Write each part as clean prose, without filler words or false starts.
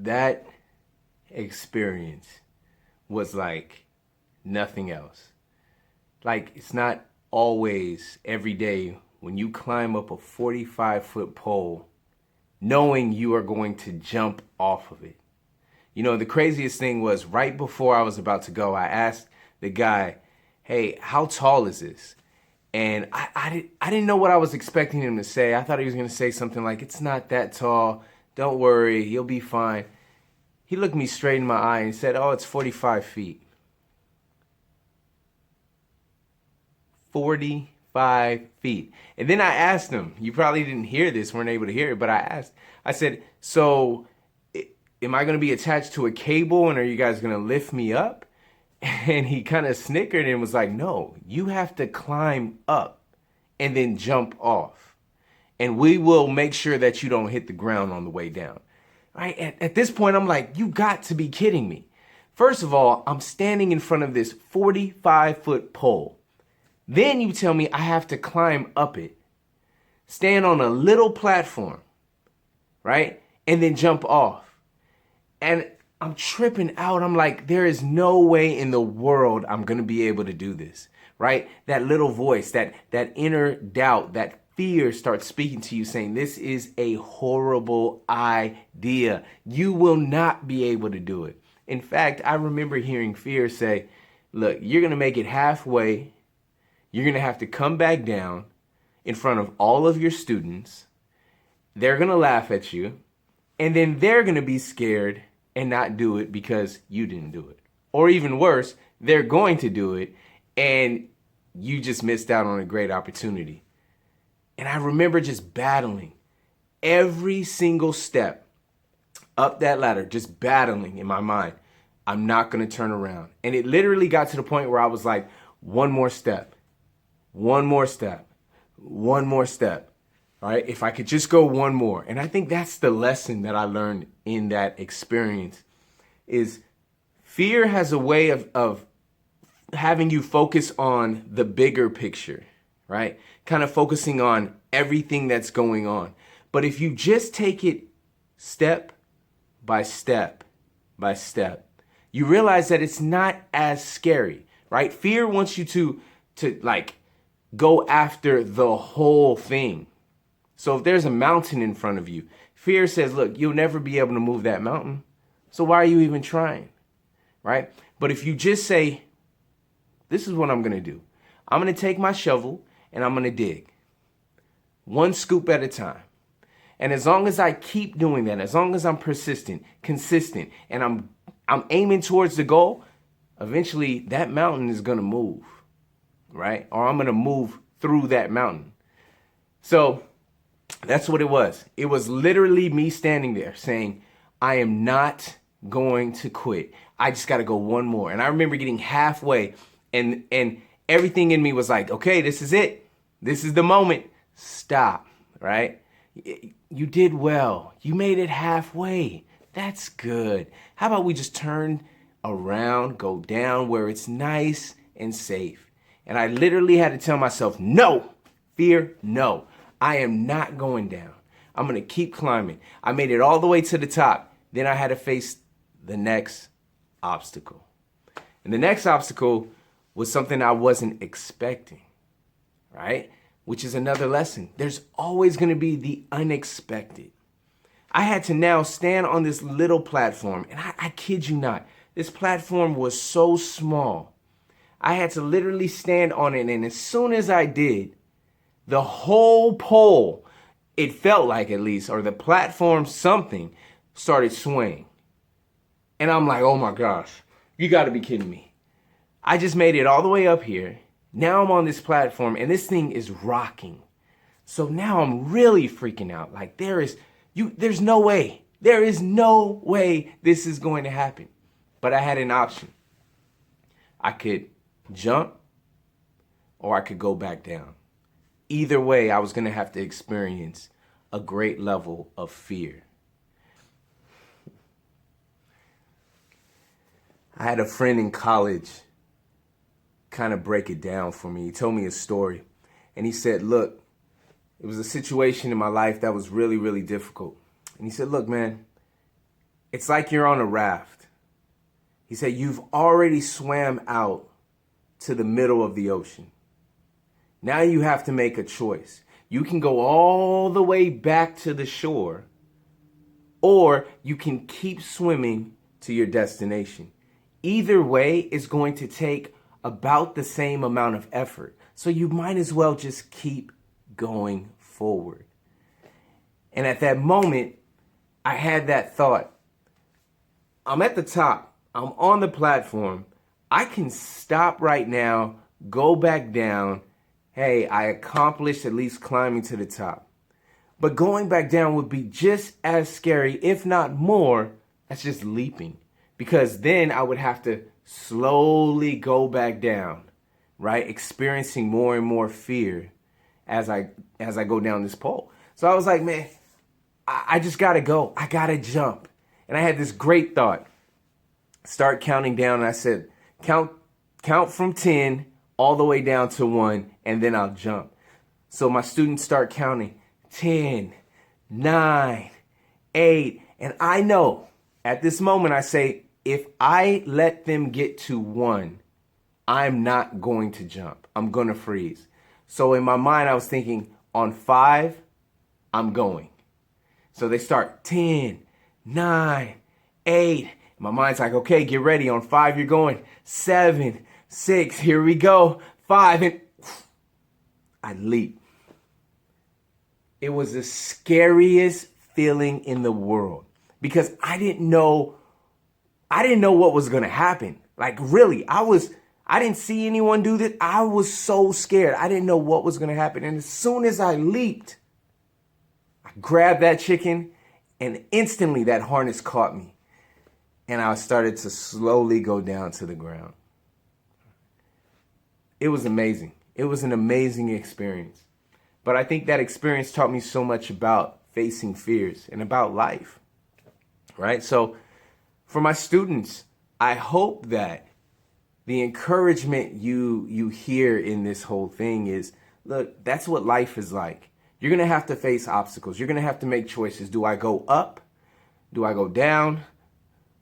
that experience was like nothing else. Like, it's not always every day when you climb up a 45-foot pole knowing you are going to jump off of it. You know, the craziest thing was right before I was about to go, I asked the guy, hey, how tall is this? And I didn't know what I was expecting him to say. I thought he was going to say something like, it's not that tall. Don't worry, you'll be fine. He looked me straight in my eye and said, oh, it's 45 feet. 45 feet. And then I asked him, you probably didn't hear this, weren't able to hear it, but I said, so am I going to be attached to a cable and are you guys going to lift me up? And he kind of snickered and was like, no, you have to climb up and then jump off. And we will make sure that you don't hit the ground on the way down. Right? At this point, I'm like, you got to be kidding me. First of all, I'm standing in front of this 45-foot pole. Then you tell me I have to climb up it, stand on a little platform, right? And then jump off. And I'm tripping out. I'm like, there is no way in the world I'm going to be able to do this, right? That little voice, that inner doubt, that fear starts speaking to you saying, this is a horrible idea. You will not be able to do it. In fact, I remember hearing fear say, look, you're going to make it halfway. You're going to have to come back down in front of all of your students. They're going to laugh at you. And then they're going to be scared and not do it because you didn't do it. Or even worse, they're going to do it and you just missed out on a great opportunity. And I remember just battling every single step up that ladder, just battling in my mind. I'm not going to turn around. And it literally got to the point where I was like, one more step, one more step, one more step. All right, if I could just go one more. And I think that's the lesson that I learned in that experience is fear has a way of having you focus on the bigger picture, right? Kind of focusing on everything that's going on. But if you just take it step by step by step, you realize that it's not as scary, right? Fear wants you to like go after the whole thing. So if there's a mountain in front of you, fear says, look, you'll never be able to move that mountain. So why are you even trying, right? But if you just say, this is what I'm going to do. I'm going to take my shovel and I'm going to dig one scoop at a time. And as long as I keep doing that, as long as I'm persistent, consistent, and I'm aiming towards the goal, eventually that mountain is going to move, right? Or I'm going to move through that mountain. So that's what it was. It was literally me standing there saying, I am not going to quit. I just got to go one more. And I remember getting halfway and everything in me was like, okay, this is it. This is the moment. Stop, right? You did well. You made it halfway. That's good. How about we just turn around, go down where it's nice and safe? And I literally had to tell myself, no, fear, no. I am not going down. I'm going to keep climbing. I made it all the way to the top. Then I had to face the next obstacle. And the next obstacle was something I wasn't expecting, right? Which is another lesson. There's always going to be the unexpected. I had to now stand on this little platform, and I kid you not, this platform was so small. I had to literally stand on it, and as soon as I did, the whole pole, it felt like at least, or the platform, something started swaying. And I'm like, oh my gosh, you gotta be kidding me. I just made it all the way up here. Now I'm on this platform and this thing is rocking. So now I'm really freaking out. Like there's no way. There is no way this is going to happen. But I had an option. I could jump or I could go back down. Either way, I was going to have to experience a great level of fear. I had a friend in college kind of break it down for me. He told me a story. And he said, look, it was a situation in my life that was really, really difficult. And he said, look, man, it's like you're on a raft. He said, you've already swam out to the middle of the ocean. Now you have to make a choice. You can go all the way back to the shore, or you can keep swimming to your destination. Either way is going to take about the same amount of effort. So you might as well just keep going forward. And at that moment, I had that thought. I'm at the top. I'm on the platform. I can stop right now, go back down. Hey, I accomplished at least climbing to the top. But going back down would be just as scary, if not more, as just leaping. Because then I would have to slowly go back down, right? Experiencing more and more fear as I go down this pole. So I was like, man, I just gotta go. I gotta jump. And I had this great thought. Start counting down. And I said, count from 10 all the way down to 1, and then I'll jump. So my students start counting 10, 9, 8. And I know at this moment, I say, if I let them get to 1, I'm not going to jump. I'm going to freeze. So in my mind, I was thinking on 5, I'm going. So they start 10, 9, 8. My mind's like, okay, get ready. On 5, you're going. 7, 6, here we go. 5, and I leap. It was the scariest feeling in the world because I didn't know what was going to happen. Like really, I didn't see anyone do this. I was so scared. I didn't know what was going to happen. And as soon as I leaped, I grabbed that chicken and instantly that harness caught me. And I started to slowly go down to the ground. It was amazing. It was an amazing experience. But I think that experience taught me so much about facing fears and about life, right? So for my students, I hope that the encouragement you hear in this whole thing is, look, that's what life is like. You're going to have to face obstacles. You're going to have to make choices. Do I go up? Do I go down?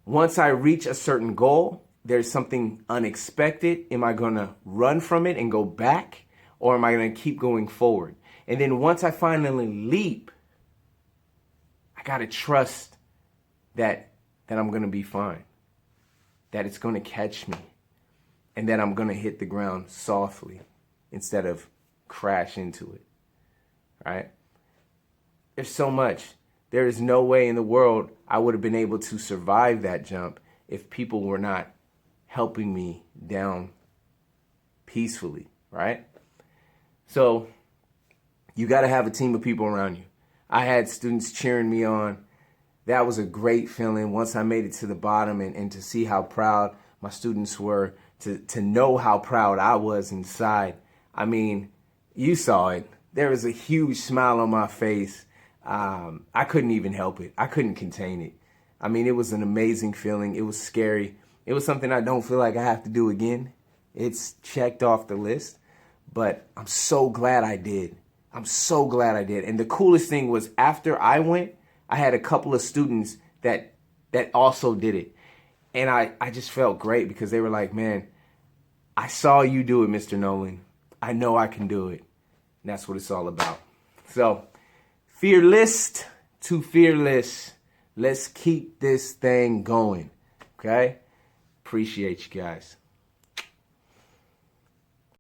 Once I reach a certain goal, there's something unexpected. Am I going to run from it and go back? Or am I going to keep going forward? And then once I finally leap, I got to trust that I'm going to be fine. That it's going to catch me. And that I'm going to hit the ground softly instead of crash into it. Right? There's so much. There is no way in the world I would have been able to survive that jump if people were not helping me down peacefully, right? So you got to have a team of people around you. I had students cheering me on. That was a great feeling once I made it to the bottom and to see how proud my students were, to know how proud I was inside. I mean, you saw it. There was a huge smile on my face. I couldn't even help it. I couldn't contain it. I mean, it was an amazing feeling. It was scary. It was something I don't feel like I have to do again. It's checked off the list, but I'm so glad I did. I'm so glad I did. And the coolest thing was after I went, I had a couple of students that also did it. And I just felt great because they were like, man, I saw you do it, Mr. Nolan. I know I can do it. And that's what it's all about. So, fearless to fearless. Let's keep this thing going. Okay? Appreciate you guys.